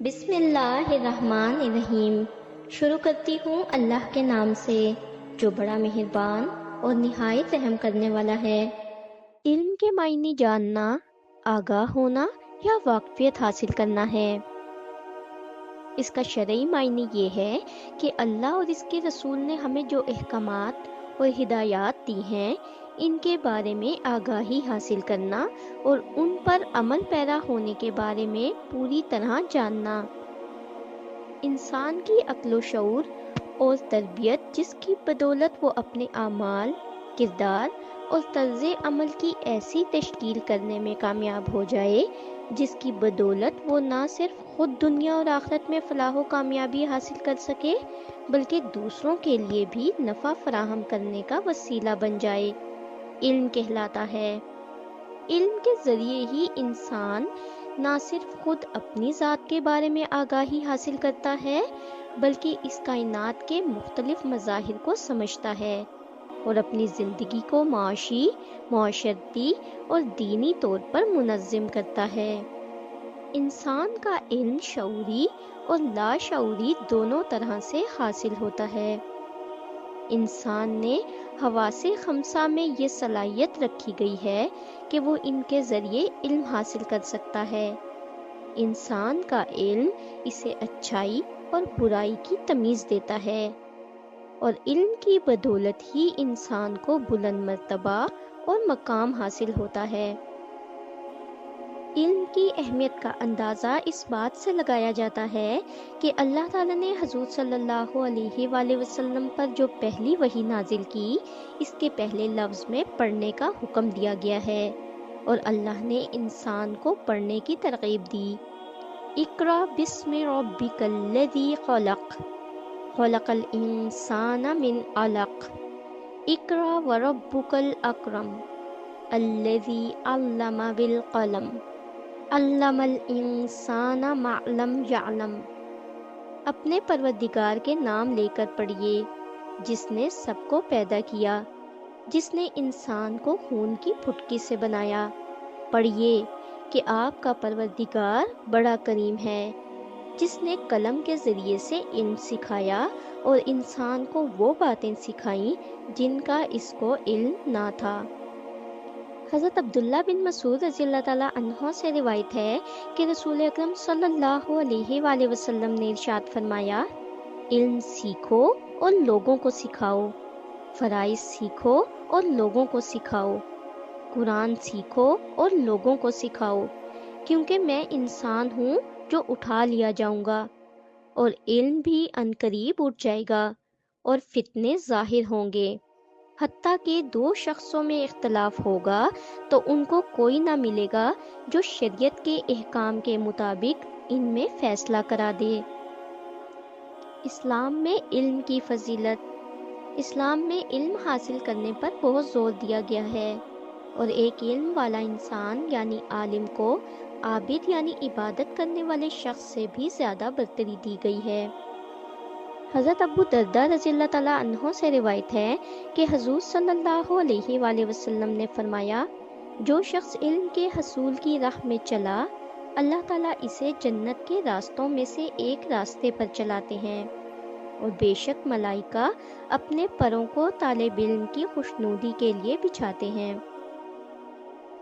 بسم اللہ الرحمن الرحیم۔ شروع کرتی ہوں اللہ کے نام سے جو بڑا مہربان اور نہایت رحم کرنے والا ہے۔ علم کے معنی جاننا، آگاہ ہونا یا واقفیت حاصل کرنا ہے۔ اس کا شرعی معنی یہ ہے کہ اللہ اور اس کے رسول نے ہمیں جو احکامات اور ہدایات دی ہیں ان کے بارے میں آگاہی حاصل کرنا اور ان پر عمل پیرا ہونے کے بارے میں پوری طرح جاننا۔ انسان کی عقل و شعور اور تربیت جس کی بدولت وہ اپنے اعمال، کردار اور طرز عمل کی ایسی تشکیل کرنے میں کامیاب ہو جائے جس کی بدولت وہ نہ صرف خود دنیا اور آخرت میں فلاح و کامیابی حاصل کر سکے بلکہ دوسروں کے لیے بھی نفع فراہم کرنے کا وسیلہ بن جائے، علم کہلاتا ہے۔ علم کے ذریعے ہی انسان نہ صرف خود اپنی ذات کے بارے میں آگاہی حاصل کرتا ہے بلکہ اس کائنات کے مختلف مظاہر کو سمجھتا ہے اور اپنی زندگی کو معاشی، معاشرتی اور دینی طور پر منظم کرتا ہے۔ انسان کا علم شعوری اور لاشعوری دونوں طرح سے حاصل ہوتا ہے۔ انسان نے حواس خمسہ میں یہ صلاحیت رکھی گئی ہے کہ وہ ان کے ذریعے علم حاصل کر سکتا ہے۔ انسان کا علم اسے اچھائی اور برائی کی تمیز دیتا ہے اور علم کی بدولت ہی انسان کو بلند مرتبہ اور مقام حاصل ہوتا ہے۔ علم کی اہمیت کا اندازہ اس بات سے لگایا جاتا ہے کہ اللہ تعالیٰ نے حضور صلی اللہ علیہ وآلہ وسلم پر جو پہلی وحی نازل کی اس کے پہلے لفظ میں پڑھنے کا حکم دیا گیا ہے اور اللہ نے انسان کو پڑھنے کی ترغیب دی۔ اقرأ بسم ربک الذی خلق، خلق الانسان من علق، اقرأ وربک الاکرم، الذی علم بالقلم، علم الانسان ما لم یعلم۔ اپنے پروردگار کے نام لے کر پڑھیے جس نے سب کو پیدا کیا، جس نے انسان کو خون کی پھٹکی سے بنایا۔ پڑھیے کہ آپ کا پروردگار بڑا کریم ہے جس نے قلم کے ذریعے سے علم سکھایا اور انسان کو وہ باتیں سکھائیں جن کا اس کو علم نہ تھا۔ حضرت عبداللہ بن مسعود رضی اللہ تعالیٰ عنہ سے روایت ہے کہ رسول اکرم صلی اللہ علیہ وآلہ وسلم نے ارشاد فرمایا، علم سیکھو اور لوگوں کو سکھاؤ، فرائض سیکھو اور لوگوں کو سکھاؤ، قرآن سیکھو اور لوگوں کو سکھاؤ، کیونکہ میں انسان ہوں جو اٹھا لیا جاؤں گا اور علم بھی عنقریب اٹھ جائے گا اور فتنے ظاہر ہوں گے، حتیٰ کہ دو شخصوں میں اختلاف ہوگا تو ان کو کوئی نہ ملے گا جو شریعت کے احکام کے مطابق ان میں فیصلہ کرا دے۔ اسلام میں علم کی فضیلت۔ اسلام میں علم حاصل کرنے پر بہت زور دیا گیا ہے اور ایک علم والا انسان یعنی عالم کو عابد یعنی عبادت کرنے والے شخص سے بھی زیادہ برتری دی گئی ہے۔ حضرت ابو درداء رضی اللہ تعالیٰ عنہ سے روایت ہے کہ حضور صلی اللہ علیہ وآلہ وسلم نے فرمایا، جو شخص علم کے حصول کی راہ میں چلا اللہ تعالیٰ اسے جنت کے راستوں میں سے ایک راستے پر چلاتے ہیں اور بے شک ملائکہ اپنے پروں کو طالب علم کی خوشنودی کے لیے بچھاتے ہیں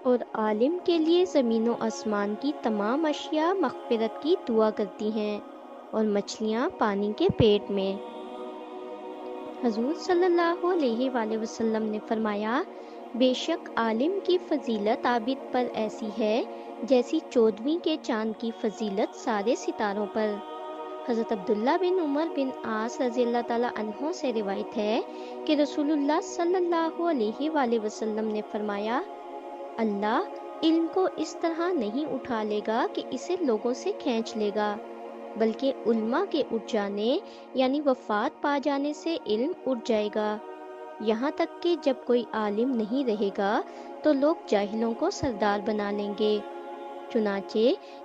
اور عالم کے لیے زمین و آسمان کی تمام اشیاء مغفرت کی دعا کرتی ہیں اور مچھلیاں پانی کے پیٹ میں۔ حضور صلی اللہ علیہ وآلہ وسلم نے فرمایا، بے شک عالم کی فضیلت عابد پر ایسی ہے جیسی 14ویں کے چاند کی فضیلت سارے ستاروں پر۔ حضرت عبداللہ بن عمر بن عاص رضی اللہ تعالیٰ عنہ سے روایت ہے کہ رسول اللہ صلی اللہ علیہ وآلہ وسلم نے فرمایا، اللہ علم کو اس طرح نہیں اٹھا لے گا کہ اسے لوگوں سے کھینچ لے گا بلکہ علماء کے اٹھ جانے یعنی وفات پا جانے سے علم اٹھ جائے گا، یہاں تک کہ جب کوئی عالم نہیں رہے گا تو لوگ جاہلوں کو سردار بنا لیں گے، چنانچہ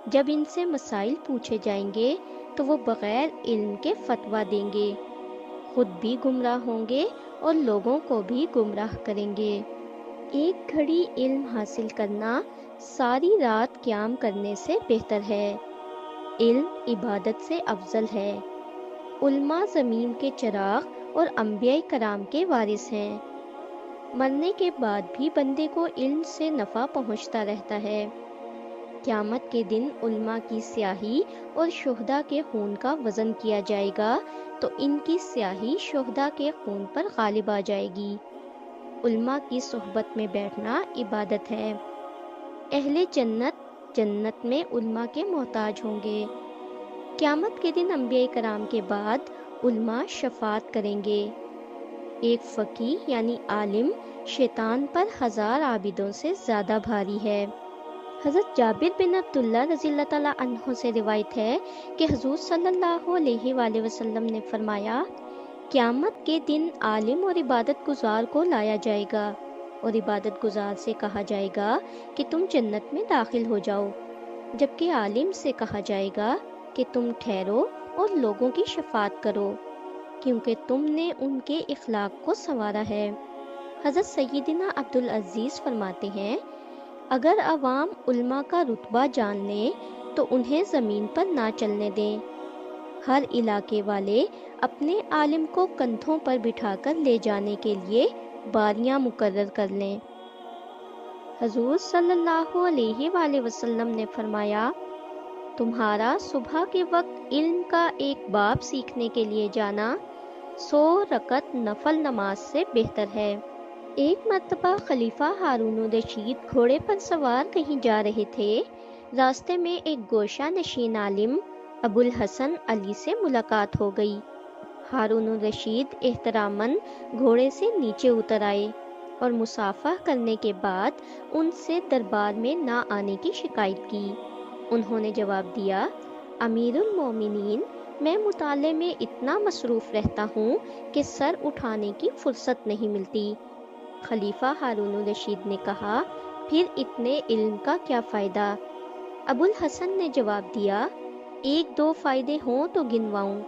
جب ان سے مسائل پوچھے جائیں گے تو وہ بغیر علم کے فتویٰ دیں گے، خود بھی گمراہ ہوں گے اور لوگوں کو بھی گمراہ کریں گے۔ ایک گھڑی علم حاصل کرنا ساری رات قیام کرنے سے بہتر ہے۔ علم عبادت سے افضل ہے۔ علماء زمین کے چراغ اور انبیاء کرام کے وارث ہیں۔ مرنے کے بعد بھی بندے کو علم سے نفع پہنچتا رہتا ہے۔ قیامت کے دن علماء کی سیاہی اور شہداء کے خون کا وزن کیا جائے گا تو ان کی سیاہی شہداء کے خون پر غالب آ جائے گی۔ علماء کی صحبت میں بیٹھنا عبادت ہے۔ اہل جنت جنت میں علماء کے محتاج ہوں گے۔ قیامت کے دن انبیاء کرام کے بعد علماء شفاعت کریں گے۔ ایک فقیہ یعنی عالم شیطان پر 1000 عابدوں سے زیادہ بھاری ہے۔ حضرت جابر بن عبداللہ رضی اللہ تعالیٰ عنہ سے روایت ہے کہ حضور صلی اللہ علیہ وآلہ وسلم نے فرمایا، قیامت کے دن عالم اور عبادت گزار کو لایا جائے گا اور عبادت گزار سے کہا جائے گا کہ تم جنت میں داخل ہو جاؤ، جبکہ عالم سے کہا جائے گا کہ تم ٹھہرو اور لوگوں کی شفاعت کرو، کیونکہ تم نے ان کے اخلاق کو سنوارا ہے۔ حضرت سیدنا عبدالعزیز فرماتے ہیں، اگر عوام علماء کا رتبہ جان لیں تو انہیں زمین پر نہ چلنے دیں۔ ہر علاقے والے اپنے عالم کو کندھوں پر بٹھا کر لے جانے کے لیے باریاں مقرر کر لیں۔ حضور صلی اللہ علیہ وآلہ وسلم نے فرمایا، تمہارا صبح کے وقت علم کا ایک باب سیکھنے کے لیے جانا 100 رکعت نفل نماز سے بہتر ہے۔ ایک مرتبہ خلیفہ ہارون الرشید گھوڑے پر سوار کہیں جا رہے تھے۔ راستے میں ایک گوشہ نشین عالم ابو الحسن علی سے ملاقات ہو گئی۔ ہارون الرشید احتراماً گھوڑے سے نیچے اتر آئے اور مصافحہ کرنے کے بعد ان سے دربار میں نہ آنے کی شکایت کی۔ انہوں نے جواب دیا، امیر المومنین، میں مطالعے میں اتنا مصروف رہتا ہوں کہ سر اٹھانے کی فرصت نہیں ملتی۔ خلیفہ ہارون الرشید نے کہا، پھر اتنے علم کا کیا فائدہ؟ ابو الحسن نے جواب دیا، 1-2 فائدے ہوں تو گنواؤں،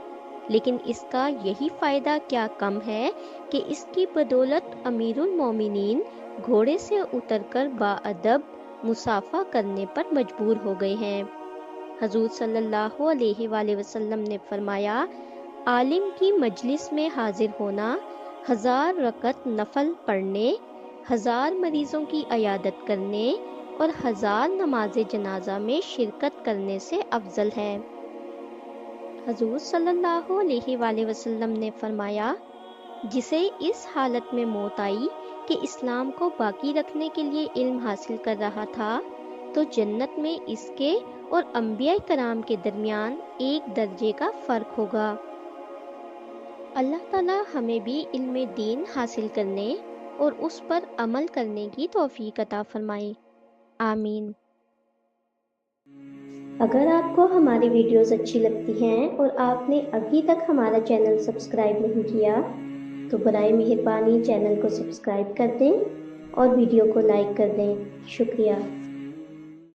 لیکن اس کا یہی فائدہ کیا کم ہے کہ اس کی بدولت امیر المومنین گھوڑے سے اتر کر باادب مصافحہ کرنے پر مجبور ہو گئے ہیں۔ حضور صلی اللہ علیہ وآلہ وسلم نے فرمایا، عالم کی مجلس میں حاضر ہونا 1000 رکعت نفل پڑھنے، 1000 مریضوں کی عیادت کرنے اور 1000 نماز جنازہ میں شرکت کرنے سے افضل ہے۔ حضور صلی اللہ علیہ وآلہ وسلم نے فرمایا، جسے اس حالت میں موت آئی کہ اسلام کو باقی رکھنے کے لیے علم حاصل کر رہا تھا تو جنت میں اس کے اور انبیاء کرام کے درمیان 1 درجے کا فرق ہوگا۔ اللہ تعالی ہمیں بھی علم دین حاصل کرنے اور اس پر عمل کرنے کی توفیق عطا فرمائے، آمین۔ اگر آپ کو ہماری ویڈیوز اچھی لگتی ہیں اور آپ نے ابھی تک ہمارا چینل سبسکرائب نہیں کیا تو برائے مہربانی چینل کو سبسکرائب کر دیں اور ویڈیو کو لائک کر دیں، شکریہ۔